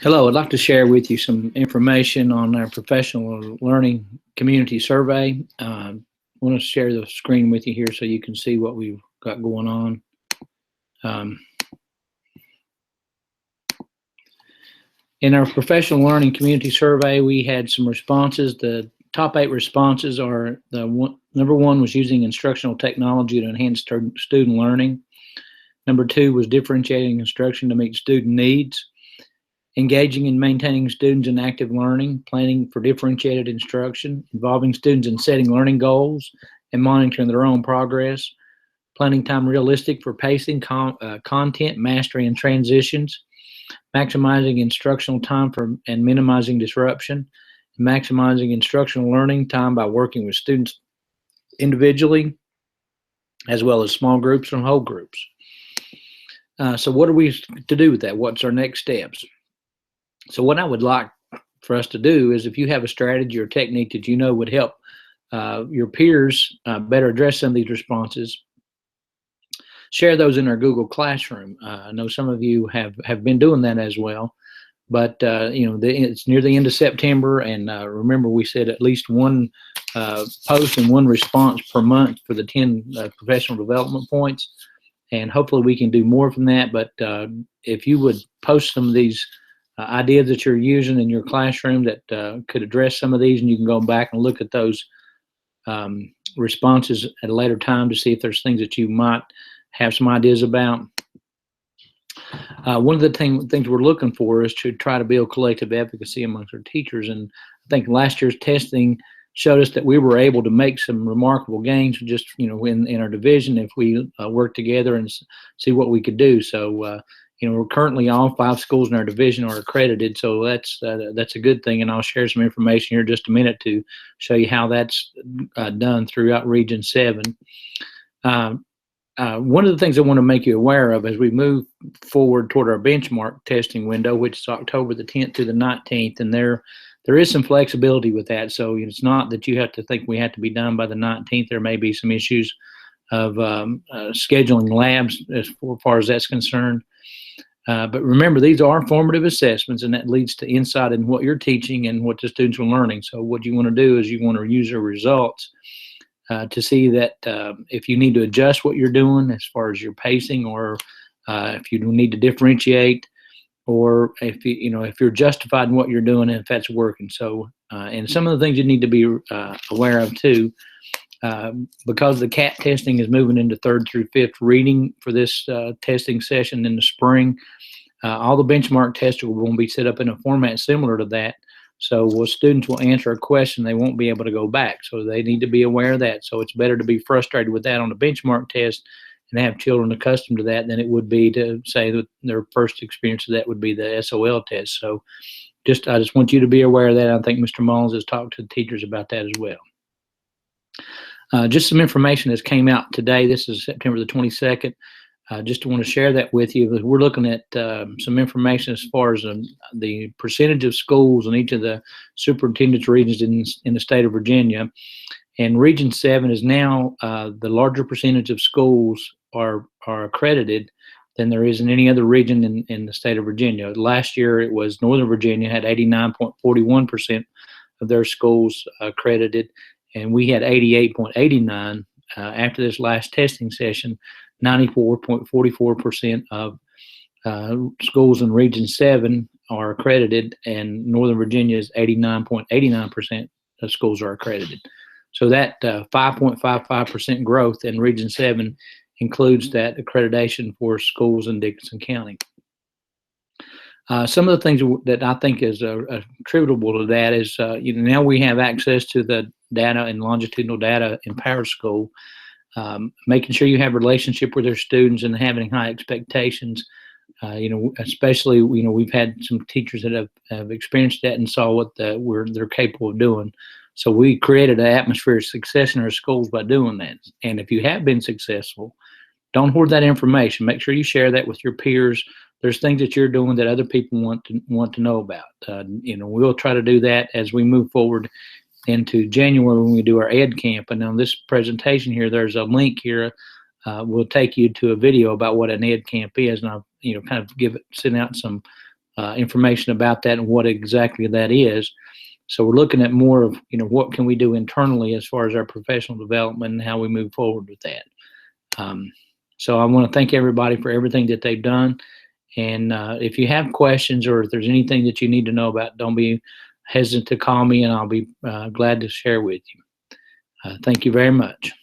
Hello, I'd like to share with you some information on our professional learning community survey. I want to share the screen with you here so you can see what we've got going on. Um, in our professional learning community survey, we had some responses. The top 8 responses are number 1 was using instructional technology to enhance student learning. Number 2 was differentiating instruction to meet student needs. Engaging and maintaining students in active learning, planning for differentiated instruction, involving students in setting learning goals and monitoring their own progress, planning time realistic for pacing, content, mastery, and transitions, maximizing instructional time and minimizing disruption, maximizing instructional learning time by working with students individually, as well as small groups and whole groups. So what are we to do with that? What's our next steps? So what I would like for us to do is, if you have a strategy or technique that you know would help your peers better address some of these responses, share those in our Google Classroom. I know some of you have been doing that as well, but it's near the end of September, and remember we said at least one post and one response per month for the 10 professional development points, and hopefully we can do more from that. But if you would post some of these ideas that you're using in your classroom that could address some of these, and you can go back and look at those responses at a later time to see if there's things that you might have some ideas about. One of the things we're looking for is to try to build collective advocacy amongst our teachers, and I think last year's testing showed us that we were able to make some remarkable gains just in our division if we work together and see what we could do. So we're currently all 5 schools in our division are accredited, so that's a good thing, and I'll share some information here in just a minute to show you how that's done throughout Region 7. One of the things I want to make you aware of as we move forward toward our benchmark testing window, which is October the 10th to the 19th, and there is some flexibility with that. So it's not that you have to think we have to be done by the 19th. There may be some issues of scheduling labs as far as that's concerned. But remember, these are formative assessments, and that leads to insight in what you're teaching and what the students are learning. So what you want to do is you want to use your results to see that if you need to adjust what you're doing as far as your pacing, or if you need to differentiate, or if if you're justified in what you're doing and if that's working. So and some of the things you need to be aware of too. Because the CAT testing is moving into 3rd through 5th reading for this testing session in the spring, all the benchmark tests will be set up in a format similar to that. So students will answer a question, they won't be able to go back. So they need to be aware of that. So it's better to be frustrated with that on the benchmark test and have children accustomed to that than it would be to say that their first experience of that would be the SOL test. So I just want you to be aware of that. I think Mr. Mullins has talked to the teachers about that as well. Just some information that's came out today. This is September the 22nd. Just want to share that with you. We're looking at some information as far as the percentage of schools in each of the superintendent's regions in the state of Virginia. And Region 7 is now the larger percentage of schools are accredited than there is in any other region in the state of Virginia. Last year, it was Northern Virginia had 89.41% of their schools accredited, and we had 88.89. After this last testing session, 94.44% of schools in Region 7 are accredited, and Northern Virginia is 89.89% of schools are accredited. So that 5.55% growth in Region 7 includes that accreditation for schools in Dickinson County. Some of the things that I think is attributable to that is, now we have access to the data and longitudinal data in PowerSchool, making sure you have a relationship with their students and having high expectations. Especially, we've had some teachers that have experienced that and saw what they're capable of doing. So we created an atmosphere of success in our schools by doing that. And if you have been successful, don't hoard that information. Make sure you share that with your peers. There's things that you're doing that other people want to know about. We'll try to do that as we move forward into January when we do our Ed Camp. And on this presentation here, there's a link here. Will take you to a video about what an Ed Camp is, and I've kind of send out some information about that and what exactly that is. So we're looking at more of, what can we do internally as far as our professional development and how we move forward with that. So I want to thank everybody for everything that they've done. And if you have questions or if there's anything that you need to know about, don't be hesitant to call me, and I'll be glad to share with you. Thank you very much.